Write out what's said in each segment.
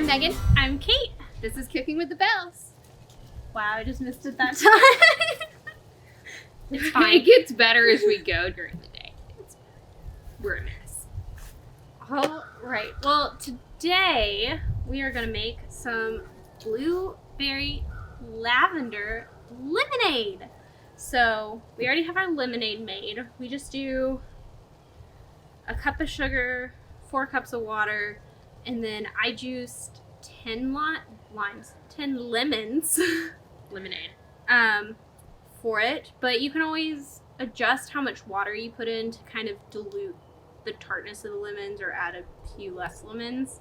I'm Megan. I'm Kate. This is Cooking with the Bells. Wow, I just missed it that time. It's fine. It gets better as we go during the day. We're a mess. All right. Well, today we are going to make some Blueberry Lavender Lemonade. So we already have our lemonade made. We just do a cup of sugar, 4 cups of water, and then I juiced 10 lemons. Lemonade. For it, but you can always adjust how much water you put in to kind of dilute the tartness of the lemons or add a few less lemons.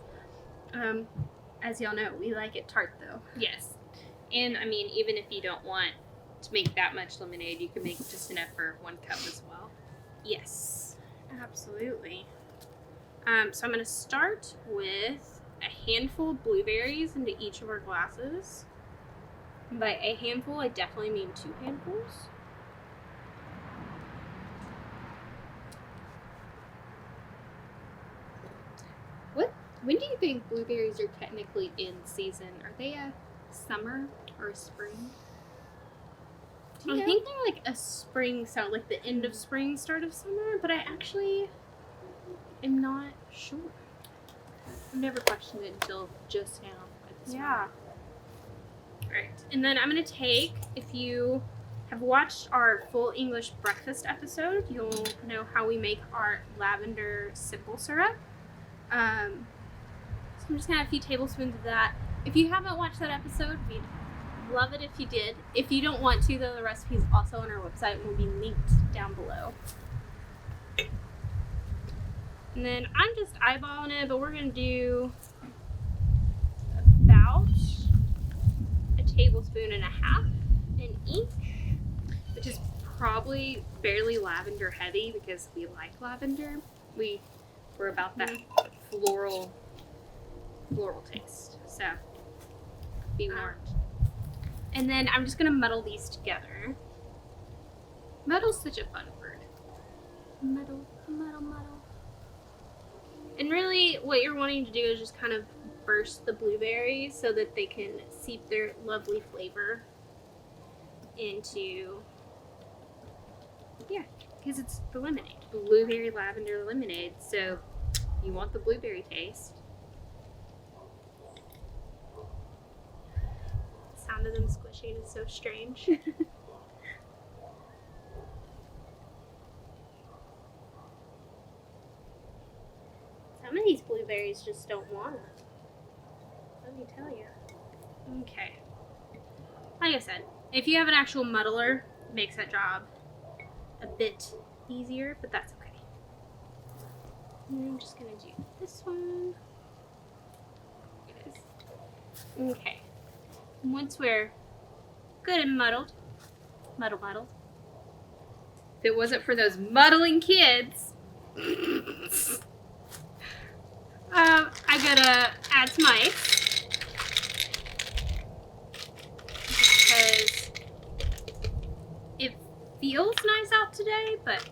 As y'all know, we like it tart though. Yes. And I mean, even if you don't want to make that much lemonade, you can make just enough for 1 cup as well. Yes, absolutely. So I'm going to start with a handful of blueberries into each of our glasses. By a handful, I definitely mean 2 handfuls. When do you think blueberries are technically in season? Are they a summer or a spring? I think they're like a spring, so like the end of spring, start of summer, but I actually am not sure. I've never questioned it until just now. Yeah. Alright, and then I'm going to take, if you have watched our full English breakfast episode, you'll know how we make our lavender simple syrup. So I'm just going to have a few tablespoons of that. If you haven't watched that episode, we'd love it if you did. If you don't want to, though, the recipe is also on our website and will be linked down below. And then I'm just eyeballing it, but we're going to do about a tablespoon and a half in each, Which is probably fairly lavender heavy because we like lavender. We're about that floral taste. So be warned. And then I'm just going to muddle these together. Muddle's such a fun word. Muddle. And really what you're wanting to do is just kind of burst the blueberries so that they can seep their lovely flavor into, because it's the lemonade. Blueberry lavender lemonade. So you want the blueberry taste. The sound of them squishing is so strange. Some of these blueberries just don't want it. Let me tell you. Okay. Like I said, if you have an actual muddler, it makes that job a bit easier, but that's okay. And I'm just gonna do this one. It is. Okay. Once we're good and muddled, muddle. If it wasn't for those muddling kids. I gotta add some ice. Because it feels nice out today, but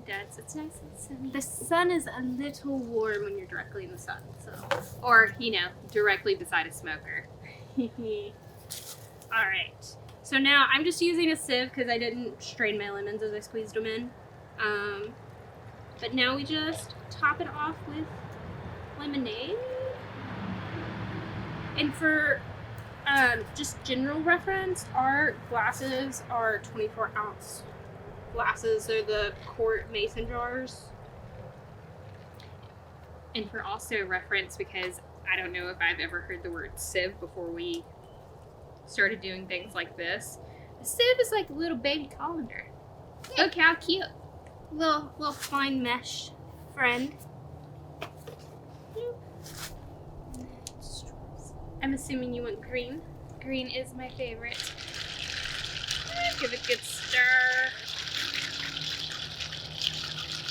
it's nice and sunny. The sun is a little warm when you're directly in the sun, so. Or, directly beside a smoker. Alright. So now I'm just using a sieve because I didn't strain my lemons as I squeezed them in. But now we just top it off with lemonade. And for just general reference, our glasses are 24-ounce glasses. They're the quart mason jars. And for also reference, because I don't know if I've ever heard the word sieve before we started doing things like this. A sieve is like a little baby colander. Yeah. Look how cute. Little fine mesh friend. I'm assuming you want green. Green is my favorite. Give it a good stir.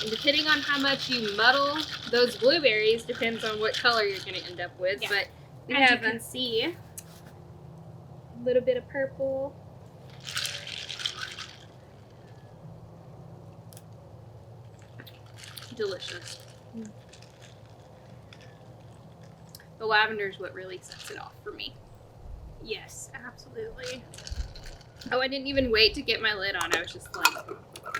And depending on how much you muddle those blueberries, depends on what color you're going to end up with. Yeah. But we As have you can see, a little bit of purple. delicious. The lavender is what really sets it off for me. Yes, absolutely. Oh, I didn't even wait to get my lid on. I was just like,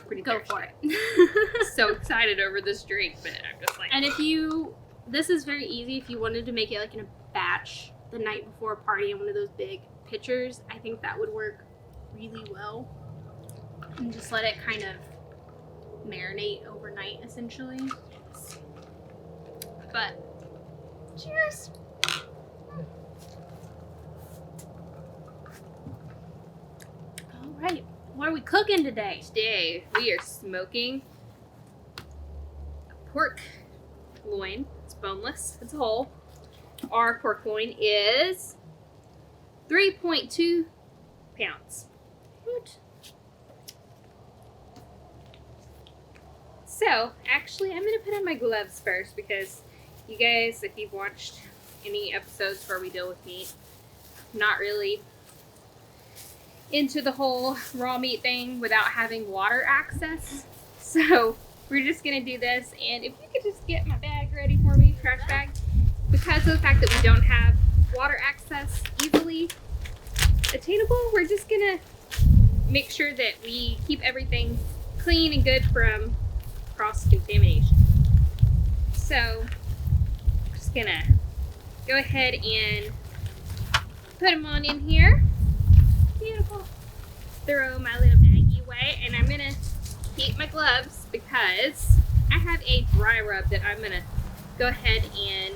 pretty Go thirsty. for it. So excited over this drink, but I'm just like. And this is very easy if you wanted to make it like in a batch the night before a party in one of those big pitchers. I think that would work really well. And just let it kind of marinate overnight, essentially. But cheers. All right, what are we cooking today? Today we are smoking pork loin. It's boneless. It's whole. Our pork loin is 3.2 pounds. What? So, actually, I'm going to put on my gloves first because you guys, if you've watched any episodes where we deal with meat, I'm not really into the whole raw meat thing without having water access. So, we're just going to do this. And if you could just get my bag ready for me, trash bag, because of the fact that we don't have water access easily attainable, we're just going to make sure that we keep everything clean and good from cross-contamination. So, I'm just gonna go ahead and put them on in here. Beautiful. Throw my little baggie away, and I'm gonna keep my gloves because I have a dry rub that I'm gonna go ahead and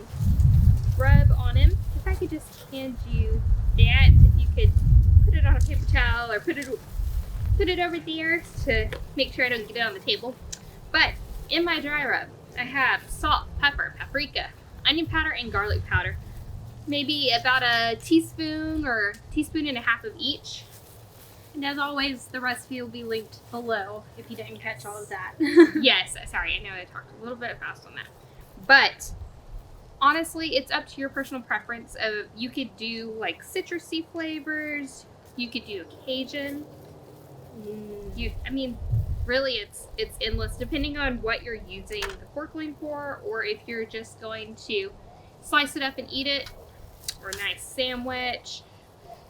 rub on him. If I could just hand you that, if you could put it on a paper towel or put it over there to make sure I don't get it on the table. But in my dry rub, I have salt, pepper, paprika, onion powder, and garlic powder. Maybe about a teaspoon or teaspoon and a half of each. And as always, the recipe will be linked below if you didn't catch all of that. Yes, sorry, I know I talked a little bit fast on that. But honestly, it's up to your personal preference. You could do like citrusy flavors. You could do a Cajun. Really, it's endless depending on what you're using the pork loin for, or if you're just going to slice it up and eat it, or a nice sandwich.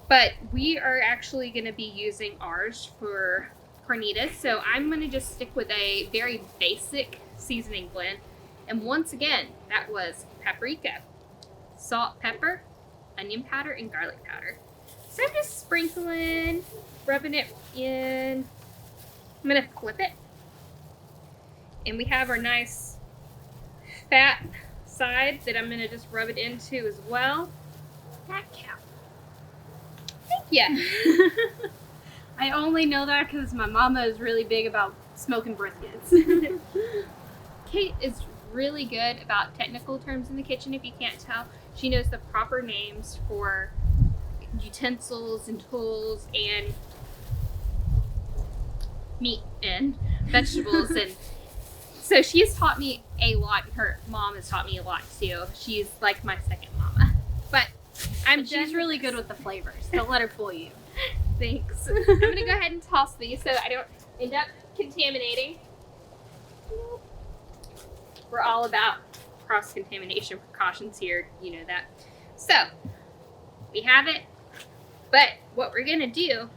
But we are actually going to be using ours for carnitas, so I'm going to just stick with a very basic seasoning blend. And once again, that was paprika, salt, pepper, onion powder, and garlic powder. So I'm just sprinkling, rubbing it in. I'm going to flip it. And we have our nice fat side that I'm going to just rub it into as well. That cow. Thank you. I only know that because my mama is really big about smoking briskets. Kate is really good about technical terms in the kitchen, if you can't tell. She knows the proper names for utensils and tools and meat and vegetables, and so she's taught me a lot. Her mom has taught me a lot too. She's like my second mama. But she's really good with the flavors. Don't let her fool you. Thanks. I'm gonna go ahead and toss these so I don't end up contaminating. We're all about cross-contamination precautions here, you know that. So we have it, but what we're gonna do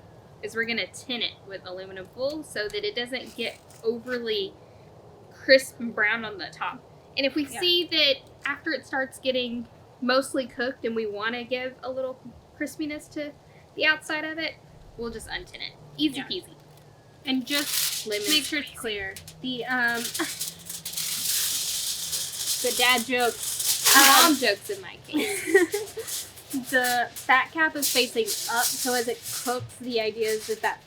is we're gonna tin it with aluminum foil so that it doesn't get overly crisp and brown on the top. And if we see that after it starts getting mostly cooked and we want to give a little crispiness to the outside of it, we'll just untin it. Easy peasy. And just make sure it's clear. The dad jokes, mom jokes in my case. The fat cap is facing up, so as it cooks, the idea is that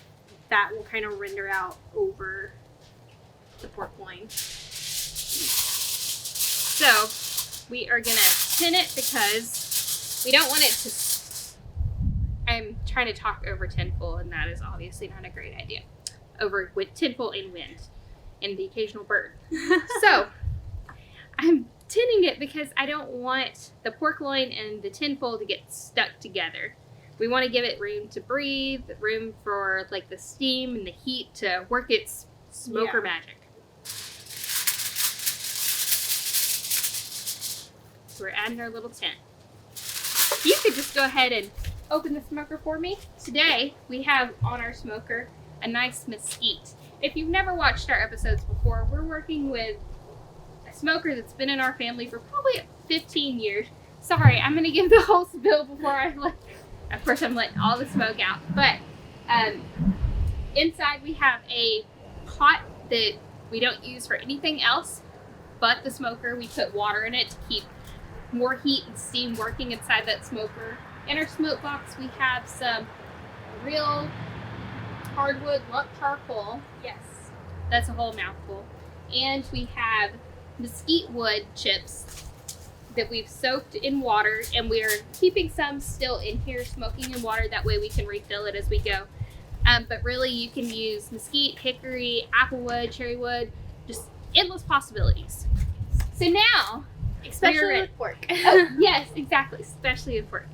will kind of render out over the pork loin. So we are gonna tin it because we don't want it to. I'm trying to talk over tinfoil, and that is obviously not a great idea. Over with tinfoil and wind, and the occasional bird. So I'm tinning it because I don't want the pork loin and the tinfoil to get stuck together. We want to give it room to breathe, room for like the steam and the heat to work its smoker magic. So we're adding our little tin. you could just go ahead and open the smoker for me. Today, we have on our smoker a nice mesquite. If you've never watched our episodes before, we're working with a smoker that's been in our family for probably 15 years. Sorry, I'm going to give the whole spill before I let, of course I'm letting all the smoke out, but inside we have a pot that we don't use for anything else but the smoker. We put water in it to keep more heat and steam working inside that smoker. In our smoke box, we have some real hardwood lump charcoal. Yes. That's a whole mouthful. And we have mesquite wood chips that we've soaked in water, and we're keeping some still in here smoking in water. That way we can refill it as we go. But really, you can use mesquite, hickory, applewood, cherrywood, just endless possibilities. So now, Especially with pork. Oh, yes, exactly. Especially with pork.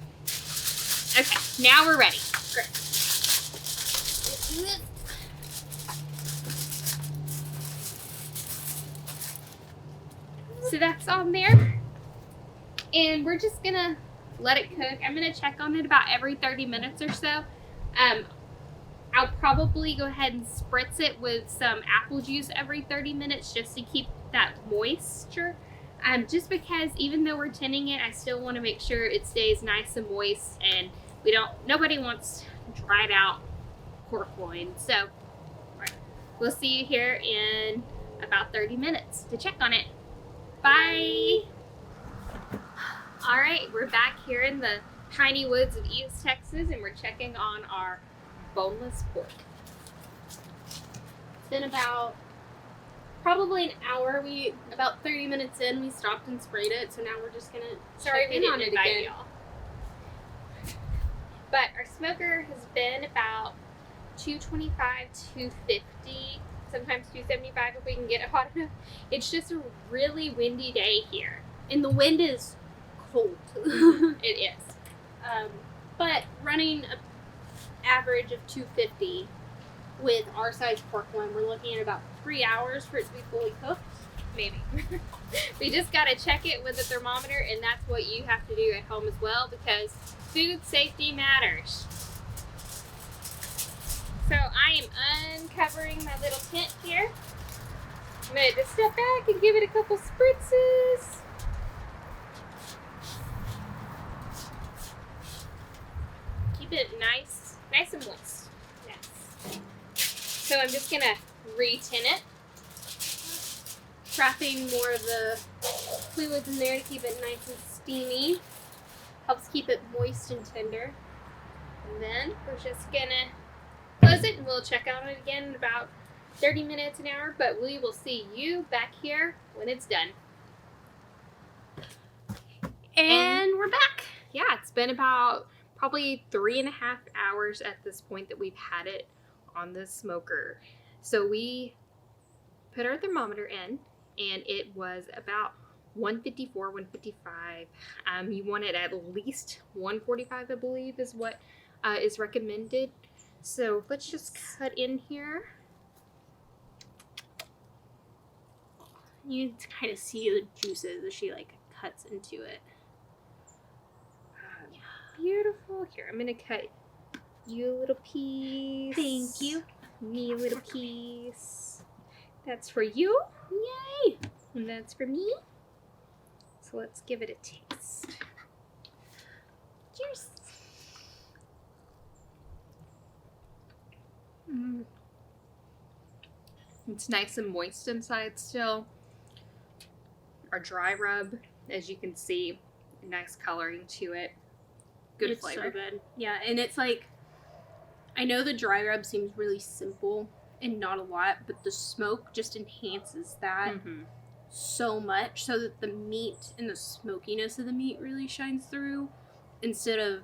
Okay, now we're ready. Great. So that's on there. And we're just gonna let it cook. I'm gonna check on it about every 30 minutes or so. I'll probably go ahead and spritz it with some apple juice every 30 minutes just to keep that moisture. Just because even though we're tinning it, I still want to make sure it stays nice and moist, and nobody wants dried out pork loin. So we'll see you here in about 30 minutes to check on it. Bye. All right, we're back here in the tiny woods of East Texas, and we're checking on our boneless pork. It's been about probably an hour. About 30 minutes in, we stopped and sprayed it, so now we're just gonna check in on it again. Y'all. But our smoker has been about 225, 250, sometimes 275 if we can get it hot enough. It's just a really windy day here. And the wind is cold. It is. But running an average of 250 with our size pork loin, we're looking at about 3 hours for it to be fully cooked. Maybe. We just got to check it with a thermometer, and that's what you have to do at home as well, because food safety matters. So I am uncovering my little tent here. I'm going to just step back and give it a couple spritzes. Keep it nice and moist. Yes. So I'm just going to re-tin it. Trapping more of the fluids in there to keep it nice and steamy. Helps keep it moist and tender. And then we're just going to close it, and we'll check on it again in about 30 minutes, an hour, but we will see you back here when it's done. And we're back. Yeah, it's been about probably 3.5 hours at this point that we've had it on the smoker. So we put our thermometer in, and it was about 154, 155. You want it at least 145, I believe, is what is recommended. So let's just cut in here. You can kind of see the juices as she cuts into it. Beautiful. Here, I'm gonna cut you a little piece. Thank you. Me a little piece. That's for you. Yay! And that's for me. So let's give it a taste. Cheers. It's nice and moist inside still. Our dry rub, as you can see, nice coloring to it. Good flavor. It's so good. Yeah, and it's I know the dry rub seems really simple and not a lot, but the smoke just enhances that so much, so that the meat and the smokiness of the meat really shines through instead of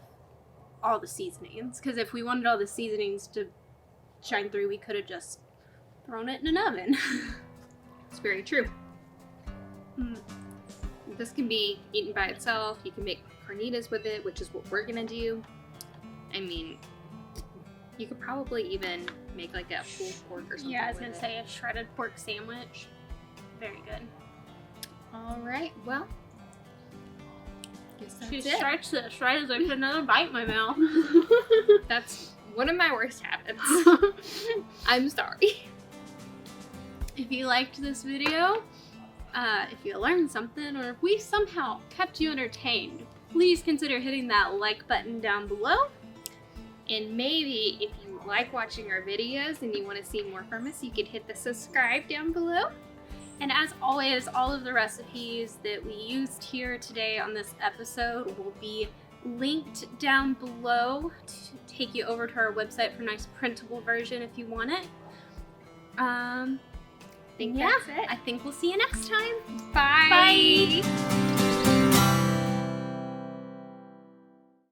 all the seasonings. Because if we wanted all the seasonings to shine through, we could have just thrown it in an oven. It's very true. This can be eaten by itself. You can make carnitas with it, which is what we're gonna do. I mean, you could probably even make a pulled pork or something. Yeah, I was gonna say a shredded pork sandwich. Very good. All right, well, Guess that's She it. stretched this right as I put another bite in my mouth. That's one of my worst habits. I'm sorry. If you liked this video, if you learned something, or if we somehow kept you entertained, please consider hitting that like button down below. And maybe if you like watching our videos and you want to see more from us, you could hit the subscribe down below. And as always, all of the recipes that we used here today on this episode will be linked down below to take you over to our website for a nice printable version if you want it. I think yeah, that's it. I think we'll see you next time. Bye. Bye.